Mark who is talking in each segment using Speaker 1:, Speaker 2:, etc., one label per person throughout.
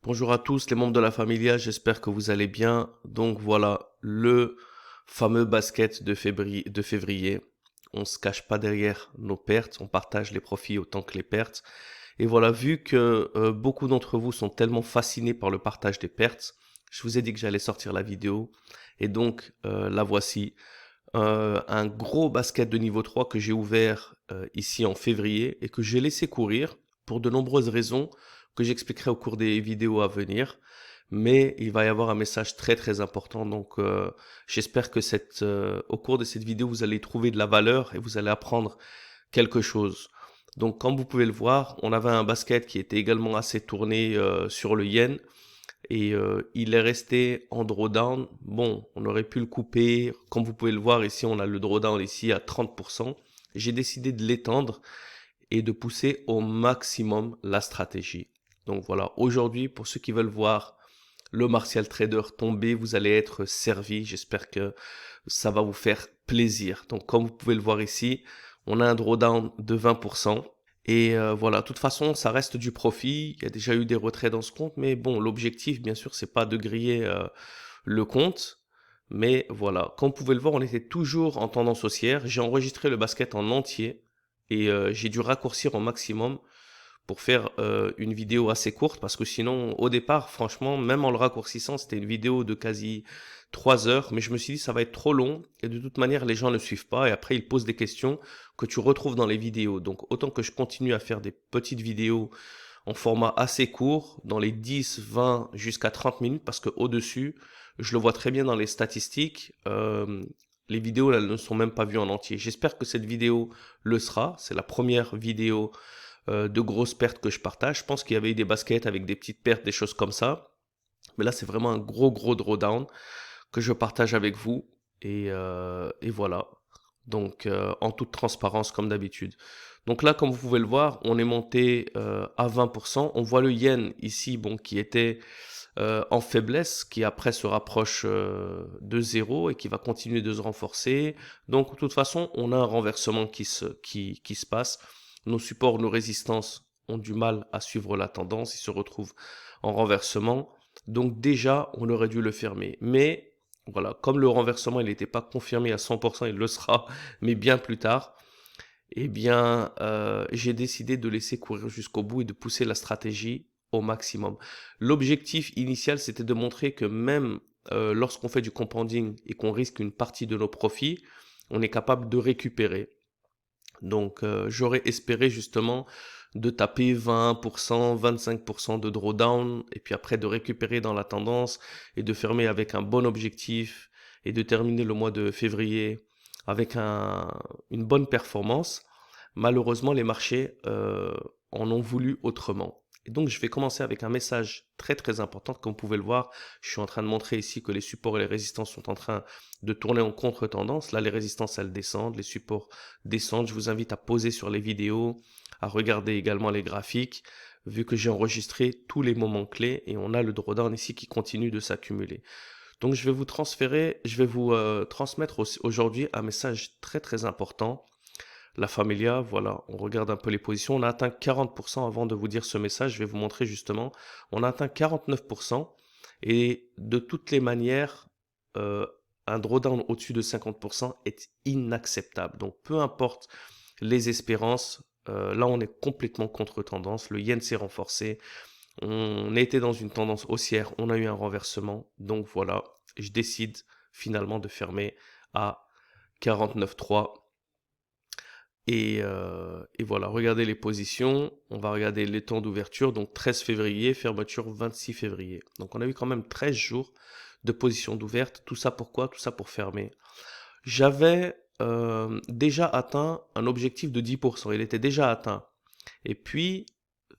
Speaker 1: Bonjour à tous les membres de la Familia, j'espère que vous allez bien. Donc voilà, le fameux basket de février. On se cache pas derrière nos pertes, on partage les profits autant que les pertes. Et voilà, vu que beaucoup d'entre vous sont tellement fascinés par le partage des pertes, je vous ai dit que j'allais sortir la vidéo. Et donc la voici. Un gros basket de niveau 3 que j'ai ouvert ici en février et que j'ai laissé courir pour de nombreuses raisons que j'expliquerai au cours des vidéos à venir. Mais il va y avoir un message très très important. Donc j'espère que au cours de cette vidéo, vous allez trouver de la valeur et vous allez apprendre quelque chose. Donc comme vous pouvez le voir, on avait un basket qui était également assez tourné sur le yen et il est resté en drawdown. Bon, on aurait pu le couper. Comme vous pouvez le voir ici, on a le drawdown ici à 30%. J'ai décidé de l'étendre et de pousser au maximum la stratégie. Donc voilà, aujourd'hui, pour ceux qui veulent voir le Martial Trader tomber, vous allez être servi. J'espère que ça va vous faire plaisir. Donc comme vous pouvez le voir ici, on a un drawdown de 20%. Et voilà, de toute façon, ça reste du profit. Il y a déjà eu des retraits dans ce compte, mais bon, l'objectif, bien sûr, c'est pas de griller le compte. Mais voilà, comme vous pouvez le voir, on était toujours en tendance haussière. J'ai enregistré le basket en entier et j'ai dû raccourcir au maximum pour faire une vidéo assez courte parce que sinon, au départ, franchement, même en le raccourcissant, c'était une vidéo de quasi 3 heures, mais je me suis dit ça va être trop long et de toute manière, les gens ne suivent pas et après, ils posent des questions que tu retrouves dans les vidéos. Donc, autant que je continue à faire des petites vidéos en format assez court, dans les 10, 20 jusqu'à 30 minutes, parce que au-dessus, je le vois très bien dans les statistiques, les vidéos elles ne sont même pas vues en entier. J'espère que cette vidéo le sera. C'est la première vidéo de grosses pertes que je partage. Je pense qu'il y avait eu des baskets avec des petites pertes, des choses comme ça. Mais là, c'est vraiment un gros drawdown que je partage avec vous. Et voilà. Donc, en toute transparence, comme d'habitude. Donc là, comme vous pouvez le voir, on est monté à 20%. On voit le yen ici, bon, qui était en faiblesse, qui après se rapproche de zéro et qui va continuer de se renforcer. Donc, de toute façon, on a un renversement qui se passe. Nos supports, nos résistances ont du mal à suivre la tendance. Ils se retrouvent en renversement. Donc déjà, on aurait dû le fermer. Mais voilà, comme le renversement, il n'était pas confirmé à 100%, il le sera, mais bien plus tard, eh bien, j'ai décidé de laisser courir jusqu'au bout et de pousser la stratégie au maximum. L'objectif initial, c'était de montrer que même lorsqu'on fait du compounding et qu'on risque une partie de nos profits, on est capable de récupérer. Donc, j'aurais espéré justement de taper 20%, 25% de drawdown et puis après de récupérer dans la tendance et de fermer avec un bon objectif et de terminer le mois de février avec une bonne performance. Malheureusement, les marchés en ont voulu autrement. Et donc, je vais commencer avec un message très très important. Comme vous pouvez le voir, je suis en train de montrer ici que les supports et les résistances sont en train de tourner en contre-tendance. Là, les résistances, elles descendent, les supports descendent. Je vous invite à poser sur les vidéos, à regarder également les graphiques, vu que j'ai enregistré tous les moments clés et on a le drawdown ici qui continue de s'accumuler. Donc, je vais vous transmettre aujourd'hui un message très très important. La Familia, voilà, on regarde un peu les positions. On a atteint 40% avant de vous dire ce message. Je vais vous montrer justement. On a atteint 49%. Et de toutes les manières, euh, un drawdown au-dessus de 50% est inacceptable. Donc peu importe les espérances, là on est complètement contre tendance. Le yen s'est renforcé. On était dans une tendance haussière. On a eu un renversement. Donc voilà, je décide finalement de fermer à 49,3. Et voilà, regardez les positions, on va regarder les temps d'ouverture, donc 13 février, fermeture 26 février. Donc on a eu quand même 13 jours de position d'ouverte, tout ça pourquoi? Tout ça pour fermer. J'avais déjà atteint un objectif de 10%, il était déjà atteint. Et puis,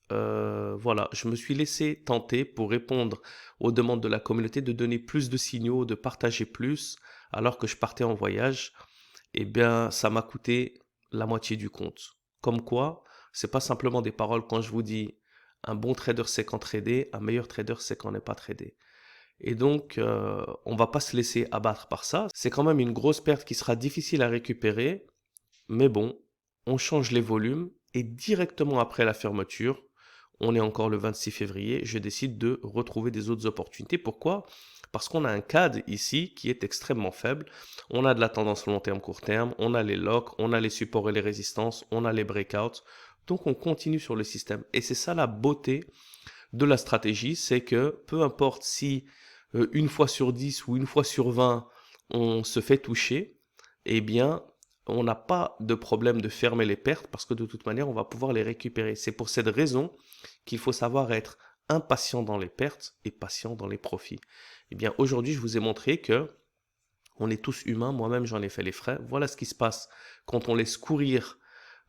Speaker 1: voilà, je me suis laissé tenter pour répondre aux demandes de la communauté de donner plus de signaux, de partager plus, alors que je partais en voyage. Eh bien, ça m'a coûté la moitié du compte. Comme quoi, c'est pas simplement des paroles quand je vous dis un bon trader c'est quand trader, un meilleur trader c'est quand n'est pas trader. Et donc, on va pas se laisser abattre par ça. C'est quand même une grosse perte qui sera difficile à récupérer, mais bon, on change les volumes et directement après la fermeture, on est encore le 26 février, je décide de retrouver des autres opportunités. Pourquoi? Parce qu'on a un CAD ici qui est extrêmement faible. On a de la tendance long terme, court terme, on a les locks, on a les supports et les résistances, on a les breakouts. Donc on continue sur le système. Et c'est ça la beauté de la stratégie, c'est que peu importe si une fois sur 10 ou une fois sur 20, on se fait toucher, eh bien, on n'a pas de problème de fermer les pertes parce que de toute manière, on va pouvoir les récupérer. C'est pour cette raison qu'il faut savoir être impatient dans les pertes et patient dans les profits. Eh bien, aujourd'hui, je vous ai montré que on est tous humains, moi-même j'en ai fait les frais. Voilà ce qui se passe quand on laisse courir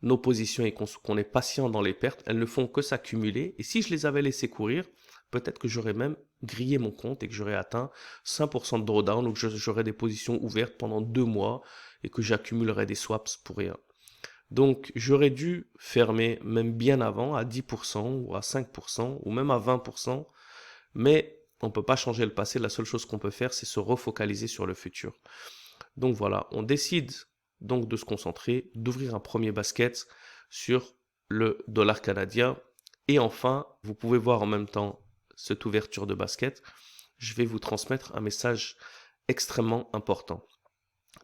Speaker 1: nos positions et qu'on est patient dans les pertes. Elles ne font que s'accumuler. Et si je les avais laissées courir, peut-être que j'aurais même grillé mon compte et que j'aurais atteint 5% de drawdown ou que j'aurais des positions ouvertes pendant 2 mois et que j'accumulerais des swaps pour rien. Donc j'aurais dû fermer même bien avant à 10% ou à 5% ou même à 20%. Mais on ne peut pas changer le passé. La seule chose qu'on peut faire, c'est se refocaliser sur le futur. Donc voilà, on décide donc de se concentrer, d'ouvrir un premier basket sur le dollar canadien. Et enfin, vous pouvez voir en même temps cette ouverture de basket. Je vais vous transmettre un message extrêmement important.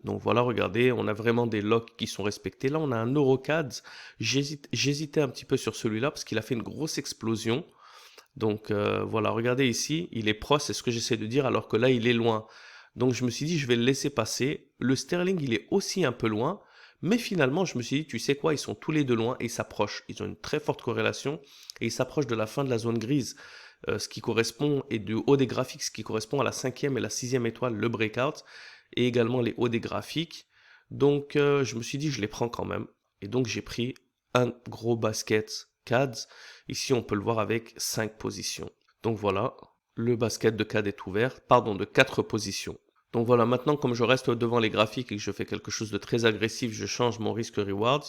Speaker 1: Donc voilà, regardez, on a vraiment des locks qui sont respectés. Là, on a un Eurocad. J'hésitais un petit peu sur celui-là parce qu'il a fait une grosse explosion. Donc voilà, regardez ici, il est proche, c'est ce que j'essaie de dire, alors que là, il est loin. Donc je me suis dit, je vais le laisser passer. Le sterling, il est aussi un peu loin. Mais finalement, je me suis dit, tu sais quoi, ils sont tous les deux loin et ils s'approchent. Ils ont une très forte corrélation et ils s'approchent de la fin de la zone grise. Ce qui correspond, et du haut des graphiques, ce qui correspond à la 5e et la 6e étoile, le breakout, et également les hauts des graphiques. Donc je me suis dit, je les prends quand même. Et donc j'ai pris un gros basket CADS. Ici, on peut le voir avec 5 positions. Donc voilà, le basket de CAD est ouvert, pardon, de 4 positions. Donc voilà, maintenant, comme je reste devant les graphiques et que je fais quelque chose de très agressif, je change mon risque-reward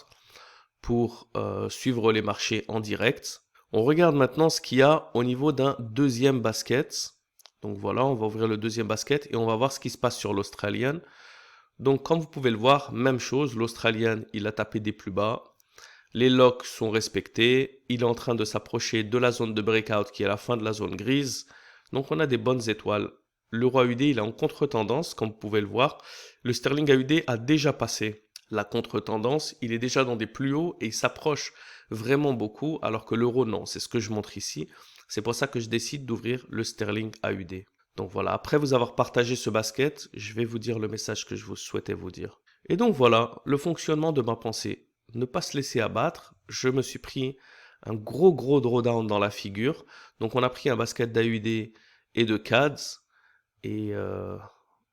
Speaker 1: pour suivre les marchés en direct. On regarde maintenant ce qu'il y a au niveau d'un deuxième basket. Donc voilà, on va ouvrir le deuxième basket et on va voir ce qui se passe sur l'Australian. Donc comme vous pouvez le voir, même chose, l'Australian, il a tapé des plus bas. Les locks sont respectés. Il est en train de s'approcher de la zone de breakout qui est la fin de la zone grise. Donc on a des bonnes étoiles. L'euro AUD, il est en contre-tendance, comme vous pouvez le voir. Le sterling AUD a déjà passé la contre-tendance. Il est déjà dans des plus hauts et il s'approche vraiment beaucoup, alors que l'euro, non. C'est ce que je montre ici. C'est pour ça que je décide d'ouvrir le sterling AUD. Donc voilà, après vous avoir partagé ce basket, je vais vous dire le message que je vous souhaitais vous dire. Et donc voilà, le fonctionnement de ma pensée. Ne pas se laisser abattre. Je me suis pris un gros drawdown dans la figure. Donc on a pris un basket d'AUD et de CADS. Et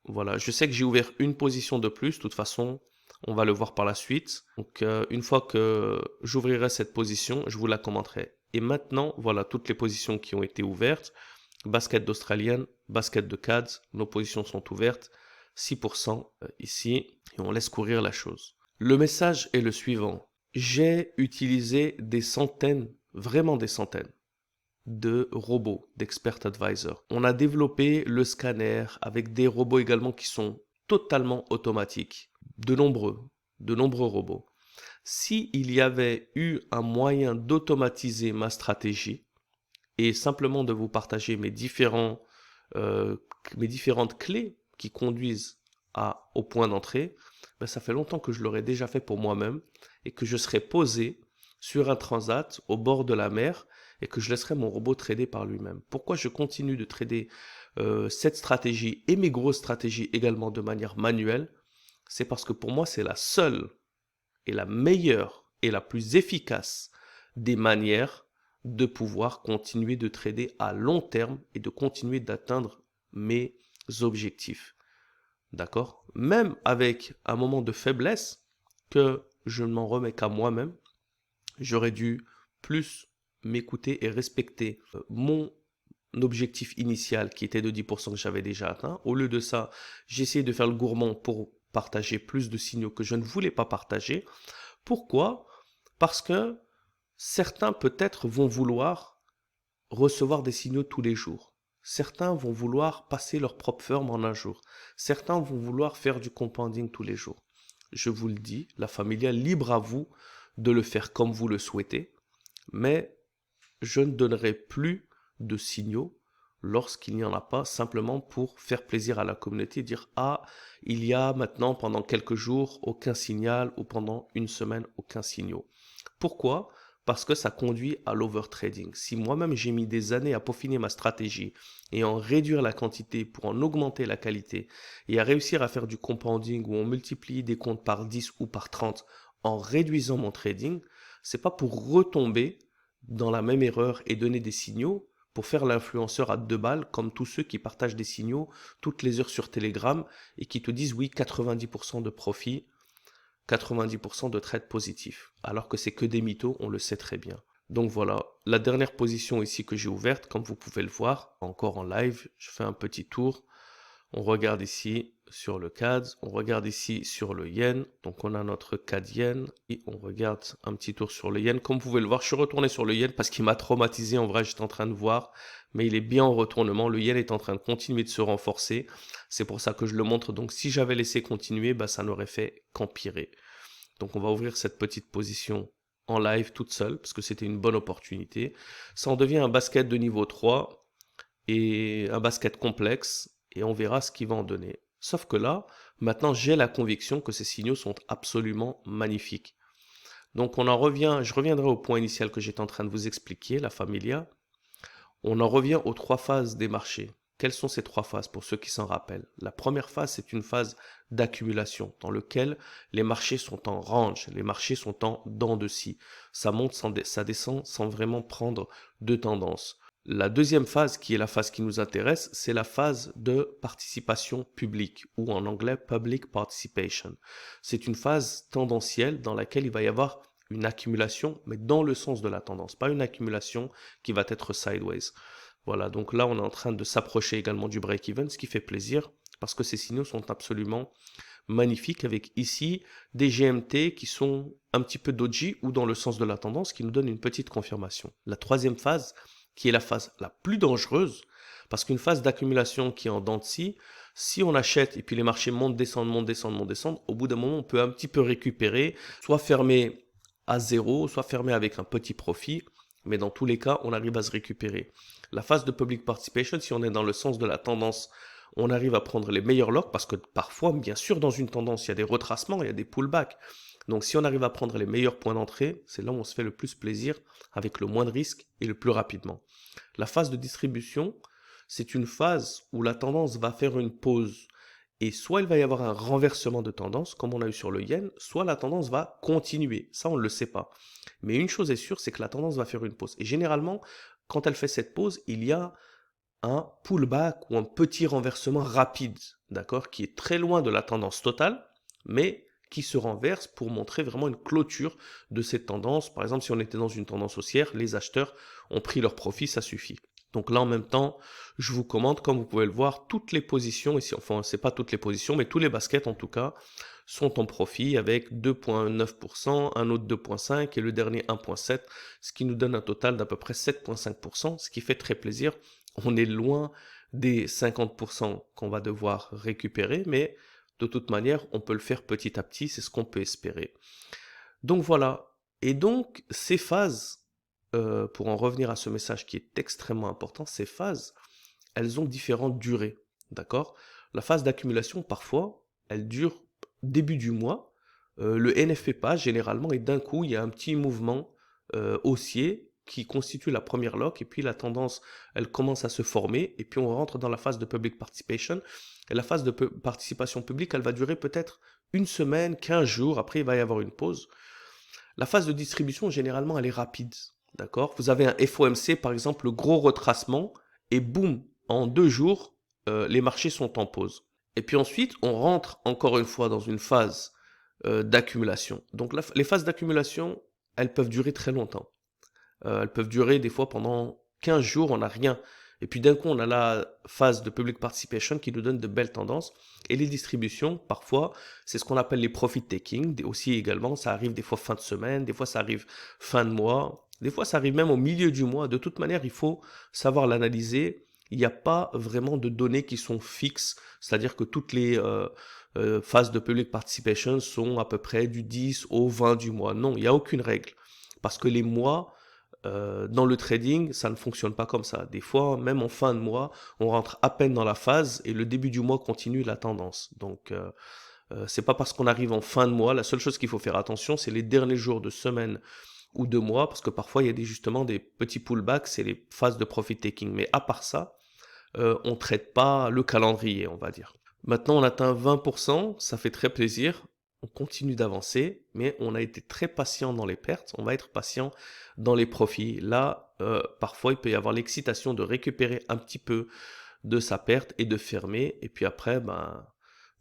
Speaker 1: voilà, je sais que j'ai ouvert une position de plus. De toute façon, on va le voir par la suite. Donc une fois que j'ouvrirai cette position, je vous la commenterai. Et maintenant, voilà toutes les positions qui ont été ouvertes. Basket d'Australienne, basket de CADS, nos positions sont ouvertes. 6% ici. Et on laisse courir la chose. Le message est le suivant. J'ai utilisé des centaines, vraiment des centaines, de robots, d'expert advisors. On a développé le scanner avec des robots également qui sont totalement automatiques. De nombreux robots. S'il y avait eu un moyen d'automatiser ma stratégie et simplement de vous partager mes différentes clés qui conduisent au point d'entrée, ben ça fait longtemps que je l'aurais déjà fait pour moi-même et que je serais posé sur un transat au bord de la mer et que je laisserais mon robot trader par lui-même. Pourquoi je continue de trader cette stratégie et mes grosses stratégies également de manière manuelle? C'est parce que pour moi, c'est la seule et la meilleure et la plus efficace des manières de pouvoir continuer de trader à long terme et de continuer d'atteindre mes objectifs. D'accord? Même avec un moment de faiblesse que je ne m'en remets qu'à moi-même, j'aurais dû plus m'écouter et respecter mon objectif initial qui était de 10% que j'avais déjà atteint. Au lieu de ça, j'ai essayé de faire le gourmand pour partager plus de signaux que je ne voulais pas partager. Pourquoi? Parce que certains peut-être vont vouloir recevoir des signaux tous les jours. Certains vont vouloir passer leur propre firme en un jour. Certains vont vouloir faire du compounding tous les jours. Je vous le dis, la familiale, libre à vous de le faire comme vous le souhaitez. Mais je ne donnerai plus de signaux lorsqu'il n'y en a pas, simplement pour faire plaisir à la communauté, dire ah, il y a maintenant pendant quelques jours aucun signal ou pendant une semaine aucun signal. Pourquoi? Parce que ça conduit à l'overtrading. Si moi-même j'ai mis des années à peaufiner ma stratégie et en réduire la quantité pour en augmenter la qualité et à réussir à faire du compounding où on multiplie des comptes par 10 ou par 30 en réduisant mon trading, c'est pas pour retomber dans la même erreur et donner des signaux pour faire l'influenceur à 2 balles comme tous ceux qui partagent des signaux toutes les heures sur Telegram et qui te disent oui 90% de profit, 90% de trades positifs, alors que c'est que des mythos, on le sait très bien. Donc voilà, la dernière position ici que j'ai ouverte, comme vous pouvez le voir, encore en live, je fais un petit tour. On regarde ici sur le CAD, on regarde ici sur le yen, donc on a notre CAD yen, et on regarde un petit tour sur le yen. Comme vous pouvez le voir, je suis retourné sur le yen parce qu'il m'a traumatisé, en vrai j'étais en train de voir, mais il est bien en retournement, le yen est en train de continuer de se renforcer, c'est pour ça que je le montre, donc si j'avais laissé continuer, bah, ça n'aurait fait qu'empirer. Donc on va ouvrir cette petite position en live toute seule, parce que c'était une bonne opportunité. Ça en devient un basket de niveau 3, et un basket complexe, et on verra ce qu'il va en donner. Sauf que là, maintenant j'ai la conviction que ces signaux sont absolument magnifiques. Donc on en revient, je reviendrai au point initial que j'étais en train de vous expliquer, la familia. On en revient aux 3 phases des marchés. Quelles sont ces 3 phases pour ceux qui s'en rappellent? La première phase, c'est une phase d'accumulation dans laquelle les marchés sont en range, les marchés sont en dents de scie. Ça monte, ça descend sans vraiment prendre de tendance. La deuxième phase, qui est la phase qui nous intéresse, c'est la phase de participation publique, ou en anglais public participation. C'est une phase tendancielle dans laquelle il va y avoir une accumulation, mais dans le sens de la tendance, pas une accumulation qui va être sideways. Voilà, donc là on est en train de s'approcher également du break-even, ce qui fait plaisir, parce que ces signaux sont absolument magnifiques, avec ici des GMT qui sont un petit peu doji ou dans le sens de la tendance, qui nous donnent une petite confirmation. La troisième phase, qui est la phase la plus dangereuse, parce qu'une phase d'accumulation qui est en dents de scie, si on achète et puis les marchés montent, descendent, montent, descendent, montent, descendent, au bout d'un moment on peut un petit peu récupérer, soit fermer à zéro, soit fermer avec un petit profit, mais dans tous les cas on arrive à se récupérer. La phase de public participation, si on est dans le sens de la tendance, on arrive à prendre les meilleurs locks, parce que parfois, bien sûr, dans une tendance, il y a des retracements, il y a des pullbacks. Donc si on arrive à prendre les meilleurs points d'entrée, c'est là où on se fait le plus plaisir, avec le moins de risques et le plus rapidement. La phase de distribution, c'est une phase où la tendance va faire une pause. Et soit il va y avoir un renversement de tendance, comme on a eu sur le yen, soit la tendance va continuer. Ça, on ne le sait pas. Mais une chose est sûre, c'est que la tendance va faire une pause. Et généralement, quand elle fait cette pause, il y a un pullback ou un petit renversement rapide, d'accord, qui est très loin de la tendance totale, mais qui se renverse pour montrer vraiment une clôture de cette tendance. Par exemple, si on était dans une tendance haussière, les acheteurs ont pris leur profit, ça suffit. Donc là, en même temps, je vous commente, comme vous pouvez le voir, toutes les positions, ici, enfin, c'est pas toutes les positions, mais tous les baskets, en tout cas, sont en profit avec 2,9%, un autre 2,5% et le dernier 1,7%, ce qui nous donne un total d'à peu près 7,5%, ce qui fait très plaisir. On est loin des 50% qu'on va devoir récupérer, mais de toute manière, on peut le faire petit à petit, c'est ce qu'on peut espérer. Donc voilà. Et donc, ces phases, pour en revenir à ce message qui est extrêmement important, ces phases, elles ont différentes durées, d'accord? La phase d'accumulation, parfois, elle dure début du mois. Le NFP passe généralement et d'un coup, il y a un petit mouvement haussier qui constitue la première lock et puis la tendance, elle commence à se former et puis on rentre dans la phase de public participation. Et la phase de participation publique, elle va durer peut-être une semaine, 15 jours, après il va y avoir une pause. La phase de distribution, généralement, elle est rapide, d'accord? Vous avez un FOMC, par exemple, le gros retracement et boum, en 2 jours, les marchés sont en pause. Et puis ensuite, on rentre encore une fois dans une phase d'accumulation. Donc les phases d'accumulation, elles peuvent durer très longtemps. Elles peuvent durer des fois pendant 15 jours, on n'a rien. Et puis d'un coup, on a la phase de public participation qui nous donne de belles tendances. Et les distributions, parfois, c'est ce qu'on appelle les profit taking. Aussi également, ça arrive des fois fin de semaine, des fois ça arrive fin de mois, des fois ça arrive même au milieu du mois. De toute manière, il faut savoir l'analyser. Il n'y a pas vraiment de données qui sont fixes, c'est-à-dire que toutes les phases de public participation sont à peu près du 10 au 20 du mois. Non, il n'y a aucune règle. Parce que les mois Dans le trading, ça ne fonctionne pas comme ça. Des fois, même en fin de mois, on rentre à peine dans la phase et le début du mois continue la tendance. Donc, c'est pas parce qu'on arrive en fin de mois. La seule chose qu'il faut faire attention, c'est les derniers jours de semaine ou de mois, parce que parfois, il y a justement des petits pullbacks, c'est les phases de profit taking. Mais à part ça, on ne traite pas le calendrier, on va dire. Maintenant, on atteint 20%, ça fait très plaisir. On continue d'avancer, mais on a été très patient dans les pertes. On va être patient dans les profits. Là, parfois, il peut y avoir l'excitation de récupérer un petit peu de sa perte et de fermer. Et puis après, ben,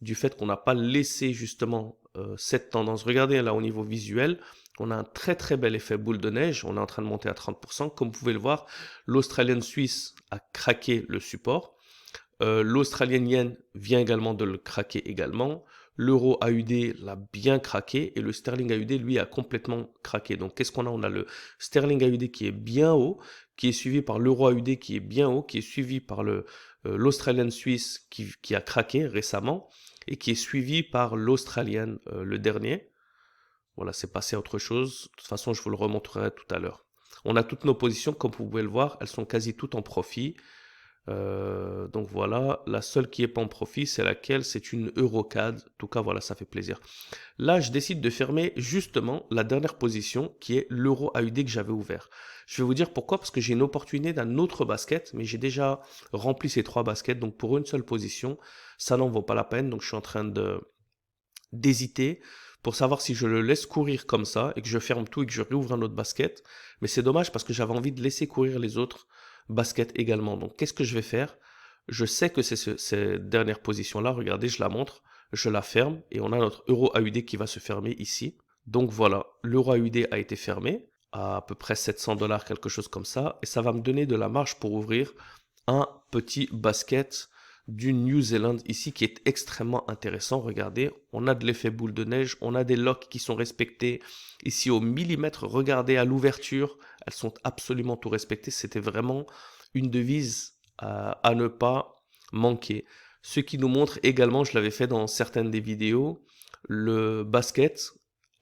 Speaker 1: du fait qu'on n'a pas laissé justement cette tendance. Regardez là au niveau visuel, on a un très très bel effet boule de neige. On est en train de monter à 30%. Comme vous pouvez le voir, l'Australian Suisse a craqué le support. L'Australian Yen vient également de le craquer également. L'euro AUD l'a bien craqué et le sterling AUD lui a complètement craqué. Donc qu'est-ce qu'on a? On a le sterling AUD qui est bien haut, qui est suivi par l'euro AUD qui est bien haut, qui est suivi par l'Australian Suisse qui a craqué récemment et qui est suivi par l'Australian le dernier. Voilà, c'est passé à autre chose. De toute façon, je vous le remontrerai tout à l'heure. On a toutes nos positions, comme vous pouvez le voir, elles sont quasi toutes en profit. Donc voilà, la seule qui est pas en profit, c'est laquelle? C'est une Eurocad. En tout cas, voilà, ça fait plaisir. Là, je décide de fermer justement la dernière position qui est l'euro AUD que j'avais ouvert. Je vais vous dire pourquoi, parce que j'ai une opportunité d'un autre basket, mais j'ai déjà rempli ces 3 baskets. Donc pour une seule position, ça n'en vaut pas la peine. Donc je suis en train d'hésiter pour savoir si je le laisse courir comme ça et que je ferme tout et que je réouvre un autre basket. Mais c'est dommage parce que j'avais envie de laisser courir les autres baskets également. Donc qu'est-ce que je vais faire? Je sais que c'est cette dernière position-là. Regardez, je la montre. Je la ferme et on a notre euro AUD qui va se fermer ici. Donc voilà, l'euro AUD a été fermé à peu près 700 $, quelque chose comme ça. Et ça va me donner de la marge pour ouvrir un petit basket du New Zealand ici qui est extrêmement intéressant. Regardez, on a de l'effet boule de neige, on a des locks qui sont respectés ici au millimètre. Regardez à l'ouverture, elles sont absolument tout respectées. C'était vraiment une devise à ne pas manquer. Ce qui nous montre également, je l'avais fait dans certaines des vidéos, le basket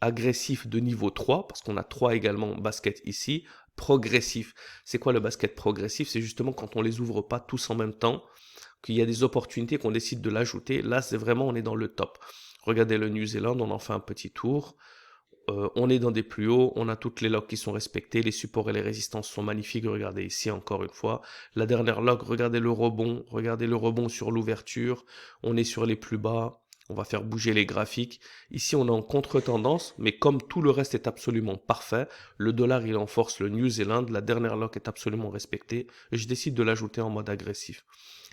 Speaker 1: agressif de niveau 3, parce qu'on a 3 également basket ici, progressif. C'est quoi le basket progressif? C'est justement quand on les ouvre pas tous en même temps, qu'il y a des opportunités qu'on décide de l'ajouter. Là, c'est vraiment, on est dans le top. Regardez le New Zealand, on en fait un petit tour. On est dans des plus hauts, on a toutes les logs qui sont respectées, les supports et les résistances sont magnifiques. Regardez ici encore une fois. La dernière log, regardez le rebond sur l'ouverture. On est sur les plus bas. On va faire bouger les graphiques. Ici, on est en contre-tendance, mais comme tout le reste est absolument parfait, le dollar, il enforce le New Zealand. La dernière log est absolument respectée. Et je décide de l'ajouter en mode agressif.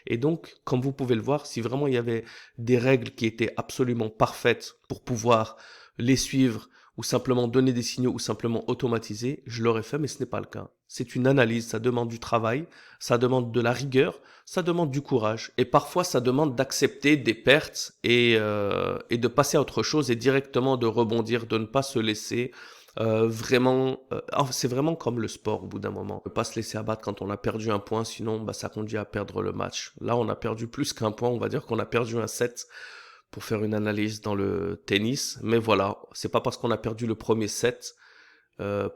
Speaker 1: Et donc, comme vous pouvez le voir, si vraiment il y avait des règles qui étaient absolument parfaites pour pouvoir les suivre, ou simplement donner des signaux, ou simplement automatiser, je l'aurais fait, mais ce n'est pas le cas. C'est une analyse, ça demande du travail, ça demande de la rigueur, ça demande du courage, et parfois ça demande d'accepter des pertes et de passer à autre chose et directement de rebondir, de ne pas se laisser c'est vraiment comme le sport au bout d'un moment. On ne peut pas se laisser abattre quand on a perdu un point, sinon bah, ça conduit à perdre le match. Là, on a perdu plus qu'un point, on va dire qu'on a perdu un set pour faire une analyse dans le tennis. Mais voilà, c'est pas parce qu'on a perdu le premier set,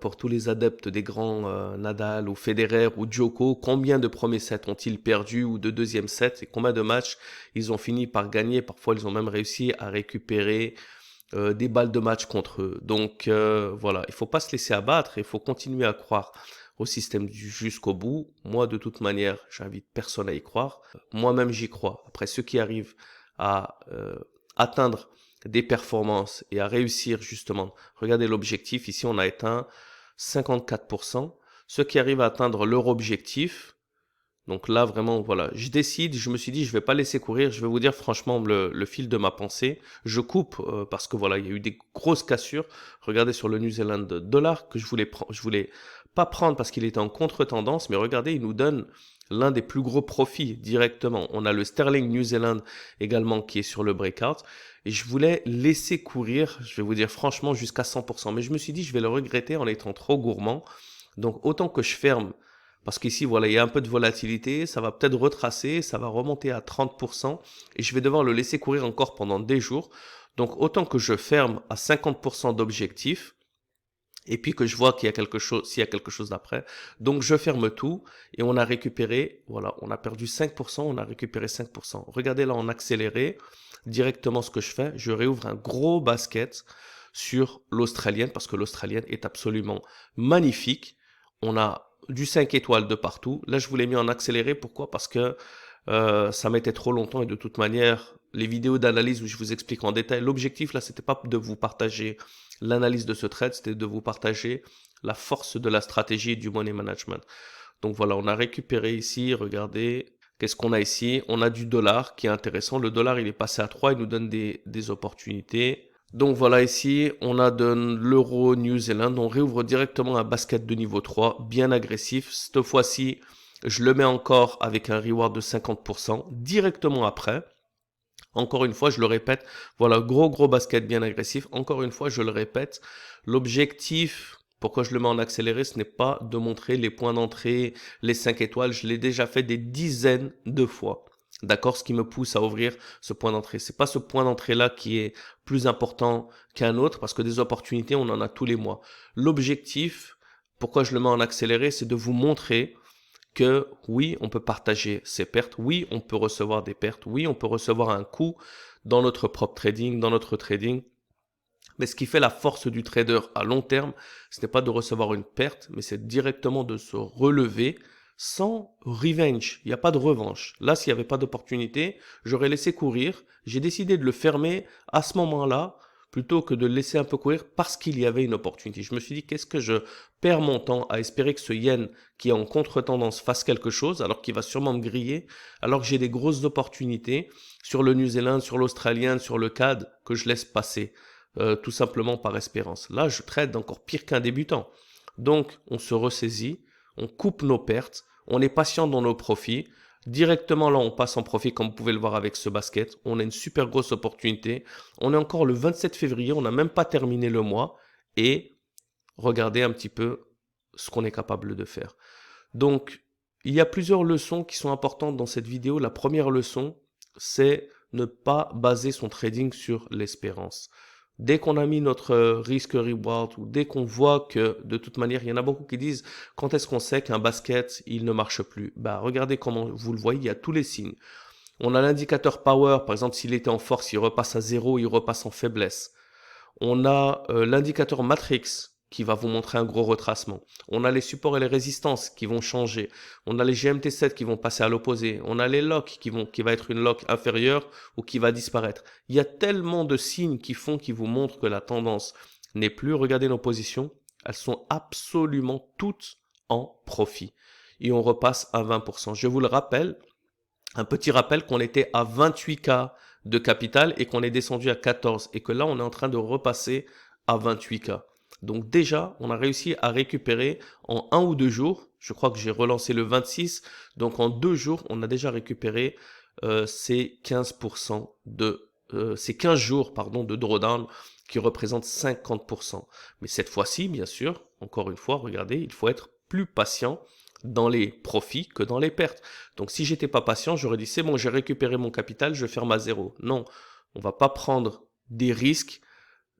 Speaker 1: pour tous les adeptes des grands Nadal ou Federer ou Djoko, combien de premiers sets ont-ils perdu ou de deuxième sets et combien de matchs ils ont fini par gagner. Parfois, ils ont même réussi à récupérer des balles de match contre eux. Donc voilà, il faut pas se laisser abattre, il faut continuer à croire au système jusqu'au bout. Moi, de toute manière, j'invite personne à y croire. Moi-même, j'y crois. Après, ceux qui arrivent à atteindre des performances et à réussir justement, regardez l'objectif, ici on a atteint 54%. Ceux qui arrivent à atteindre leur objectif, donc là, vraiment, voilà, je me suis dit, je vais pas laisser courir, je vais vous dire franchement le fil de ma pensée. Je coupe parce que voilà, il y a eu des grosses cassures. Regardez sur le New Zealand dollar que je voulais pas prendre parce qu'il était en contre-tendance, mais regardez, il nous donne l'un des plus gros profits directement. On a le sterling New Zealand également qui est sur le breakout. Et je voulais laisser courir, je vais vous dire franchement, jusqu'à 100%. Mais je me suis dit, je vais le regretter en étant trop gourmand. Donc autant que je ferme. Parce qu'ici, voilà, il y a un peu de volatilité, ça va peut-être retracer, ça va remonter à 30% et je vais devoir le laisser courir encore pendant des jours. Donc, autant que je ferme à 50% d'objectif et puis que je vois qu'il y a quelque chose, s'il y a quelque chose d'après. Donc je ferme tout et on a récupéré, voilà, on a perdu 5%, on a récupéré 5%. Regardez là en accéléré, directement ce que je fais, je réouvre un gros basket sur l'australienne parce que l'australienne est absolument magnifique. On a du 5 étoiles de partout. Là, je vous l'ai mis en accéléré. Pourquoi? Parce que ça mettait trop longtemps et de toute manière, les vidéos d'analyse où je vous explique en détail, l'objectif là, c'était pas de vous partager l'analyse de ce trade, c'était de vous partager la force de la stratégie et du money management. Donc voilà, on a récupéré ici, regardez, qu'est-ce qu'on a ici? On a du dollar qui est intéressant. Le dollar, il est passé à 3, il nous donne des opportunités. Donc voilà, ici, on a de l'euro New Zealand. On réouvre directement un basket de niveau 3, bien agressif. Cette fois-ci, je le mets encore avec un reward de 50% directement après. Encore une fois, je le répète, voilà, gros basket bien agressif. Encore une fois, je le répète, l'objectif, pourquoi je le mets en accéléré, ce n'est pas de montrer les points d'entrée, les 5 étoiles. Je l'ai déjà fait des dizaines de fois. D'accord? Ce qui me pousse à ouvrir ce point d'entrée. C'est pas ce point d'entrée-là qui est plus important qu'un autre parce que des opportunités, on en a tous les mois. L'objectif, pourquoi je le mets en accéléré, c'est de vous montrer que oui, on peut partager ses pertes, oui, on peut recevoir des pertes, oui, on peut recevoir un coût dans notre propre trading, dans notre trading. Mais ce qui fait la force du trader à long terme, ce n'est pas de recevoir une perte, mais c'est directement de se relever sans revenge. Il n'y a pas de revanche. Là, s'il n'y avait pas d'opportunité, j'aurais laissé courir. J'ai décidé de le fermer à ce moment-là plutôt que de le laisser un peu courir parce qu'il y avait une opportunité. Je me suis dit, qu'est-ce que je perds mon temps à espérer que ce yen qui est en contre-tendance fasse quelque chose alors qu'il va sûrement me griller, alors que j'ai des grosses opportunités sur le New Zealand, sur l'Australien, sur le CAD que je laisse passer. Tout simplement par espérance. Là, je trade encore pire qu'un débutant. Donc, on se ressaisit, on coupe nos pertes, on est patient dans nos profits. Directement, là, on passe en profit, comme vous pouvez le voir avec ce basket. On a une super grosse opportunité. On est encore le 27 février, on n'a même pas terminé le mois. Et regardez un petit peu ce qu'on est capable de faire. Donc, il y a plusieurs leçons qui sont importantes dans cette vidéo. La première leçon, c'est ne pas baser son trading sur l'espérance. Dès qu'on a mis notre risque-reward ou dès qu'on voit que de toute manière, il y en a beaucoup qui disent quand est-ce qu'on sait qu'un basket, il ne marche plus? Bah, regardez comment vous le voyez, il y a tous les signes. On a l'indicateur power, par exemple, s'il était en force, il repasse à 0, il repasse en faiblesse. On a l'indicateur matrix qui va vous montrer un gros retracement. On a les supports et les résistances qui vont changer. On a les GMT7 qui vont passer à l'opposé. On a les locks qui va être une lock inférieure ou qui va disparaître. Il y a tellement de signes qui vous montrent que la tendance n'est plus. Regardez nos positions. Elles sont absolument toutes en profit. Et on repasse à 20%. Je vous le rappelle, un petit rappel qu'on était à 28K de capital et qu'on est descendu à 14 et que là on est en train de repasser à 28K. Donc déjà on a réussi à récupérer en 1 ou 2 jours, je crois que j'ai relancé le 26, donc en 2 jours on a déjà récupéré ces 15% ces 15 jours pardon, de drawdown qui représentent 50%. Mais cette fois-ci, bien sûr, encore une fois, regardez, il faut être plus patient dans les profits que dans les pertes. Donc si j'étais pas patient, j'aurais dit c'est bon, j'ai récupéré mon capital, je ferme à zéro. Non, on va pas prendre des risques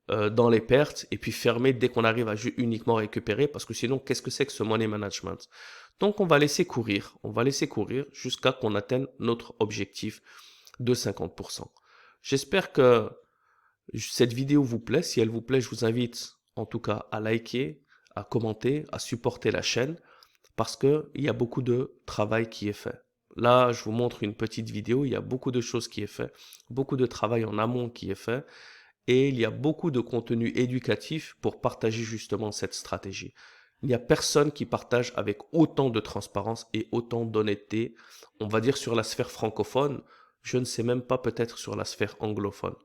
Speaker 1: dans les pertes et puis fermer dès qu'on arrive à uniquement récupérer parce que sinon qu'est-ce que c'est que ce money management? Donc on va laisser courir jusqu'à qu'on atteigne notre objectif de 50%. J'espère que cette vidéo vous plaît. Si elle vous plaît, je vous invite en tout cas à liker, à commenter, à supporter la chaîne parce qu'il y a beaucoup de travail qui est fait. Là, je vous montre une petite vidéo, il y a beaucoup de choses qui est fait, beaucoup de travail en amont qui est fait, et il y a beaucoup de contenu éducatif pour partager justement cette stratégie. Il n'y a personne qui partage avec autant de transparence et autant d'honnêteté, on va dire sur la sphère francophone, je ne sais même pas peut-être sur la sphère anglophone.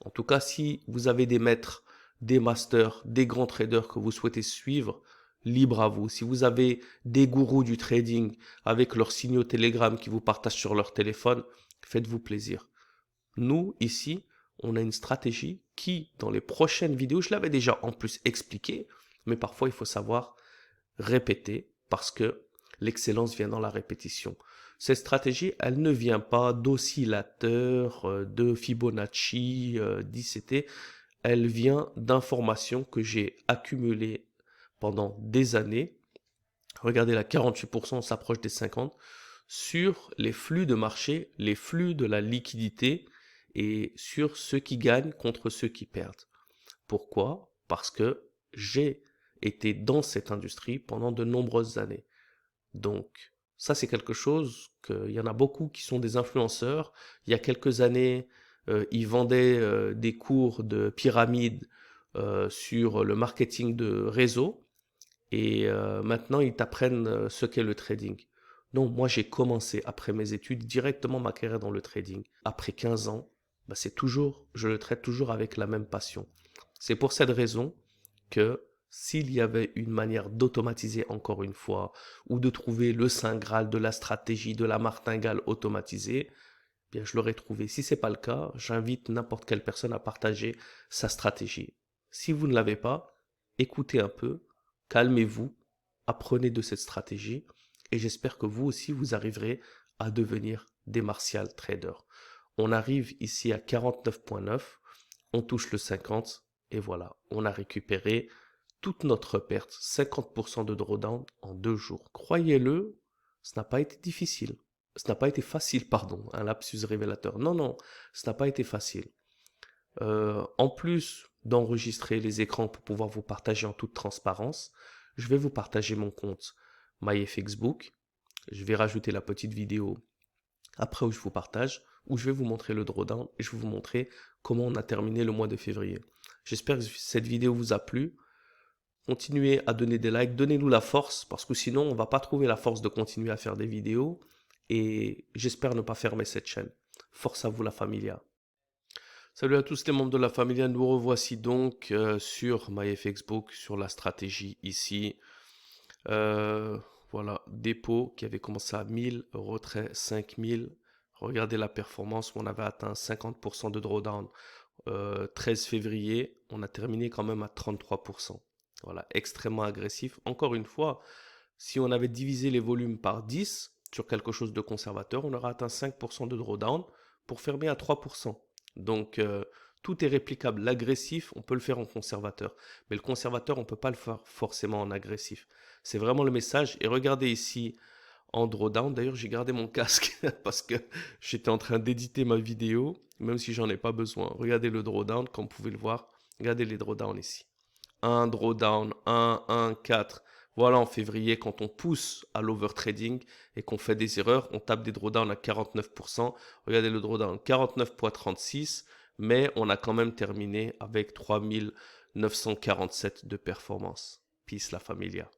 Speaker 1: En tout cas, si vous avez des maîtres, des masters, des grands traders que vous souhaitez suivre, libre à vous. Si vous avez des gourous du trading avec leurs signaux Telegram qui vous partagent sur leur téléphone, faites-vous plaisir. Nous, ici, on a une stratégie qui, dans les prochaines vidéos, je l'avais déjà en plus expliqué, mais parfois il faut savoir répéter parce que l'excellence vient dans la répétition. Cette stratégie, elle ne vient pas d'oscillateurs, de Fibonacci, d'ICT, elle vient d'informations que j'ai accumulées pendant des années. Regardez là, 48%, on s'approche des 50% sur les flux de marché, les flux de la liquidité et sur ceux qui gagnent contre ceux qui perdent. Pourquoi? Parce que j'ai été dans cette industrie pendant de nombreuses années. Donc, ça, c'est quelque chose qu'il y en a beaucoup qui sont des influenceurs. Il y a quelques années, ils vendaient des cours de pyramide sur le marketing de réseau. Et maintenant, ils t'apprennent ce qu'est le trading. Non, moi, j'ai commencé après mes études directement ma carrière dans le trading. Après 15 ans, bah, je le traite toujours avec la même passion. C'est pour cette raison que s'il y avait une manière d'automatiser encore une fois, ou de trouver le saint graal de la stratégie, de la martingale automatisée, eh bien je l'aurais trouvé. Si ce n'est pas le cas, j'invite n'importe quelle personne à partager sa stratégie. Si vous ne l'avez pas, écoutez un peu, calmez-vous, apprenez de cette stratégie, et j'espère que vous aussi, vous arriverez à devenir des martial traders. On arrive ici à 49,9, on touche le 50, et voilà, on a récupéré toute notre perte, 50% de drawdown en 2 jours. Croyez-le, ce n'a pas été difficile. Ce n'a pas été facile, pardon, un lapsus révélateur. Non, non, ce n'a pas été facile. En plus d'enregistrer les écrans pour pouvoir vous partager en toute transparence, je vais vous partager mon compte MyFXBook. Je vais rajouter la petite vidéo après où je vous partage, où je vais vous montrer le drawdown et je vais vous montrer comment on a terminé le mois de février. J'espère que cette vidéo vous a plu. Continuez à donner des likes, donnez-nous la force, parce que sinon, on ne va pas trouver la force de continuer à faire des vidéos. Et j'espère ne pas fermer cette chaîne. Force à vous, la Familia. Salut à tous les membres de la Familia, nous revoici donc sur MyFXBook, sur la stratégie ici. Voilà, dépôt qui avait commencé à 1000, retrait 5000. Regardez la performance, on avait atteint 50% de drawdown 13 février. On a terminé quand même à 33%. Voilà, extrêmement agressif. Encore une fois, si on avait divisé les volumes par 10 sur quelque chose de conservateur, on aurait atteint 5% de drawdown pour fermer à 3%. Donc, tout est réplicable. L'agressif, on peut le faire en conservateur. Mais le conservateur, on ne peut pas le faire forcément en agressif. C'est vraiment le message. Et regardez ici en drawdown. D'ailleurs, j'ai gardé mon casque parce que j'étais en train d'éditer ma vidéo, même si j'en ai pas besoin. Regardez le drawdown, comme vous pouvez le voir. Regardez les drawdowns ici. 1 drawdown, 1, 1, 4. Voilà, en février, quand on pousse à l'overtrading et qu'on fait des erreurs, on tape des drawdowns à 49%. Regardez le drawdown, 49,36, mais on a quand même terminé avec 3947 de performance. Peace la familia.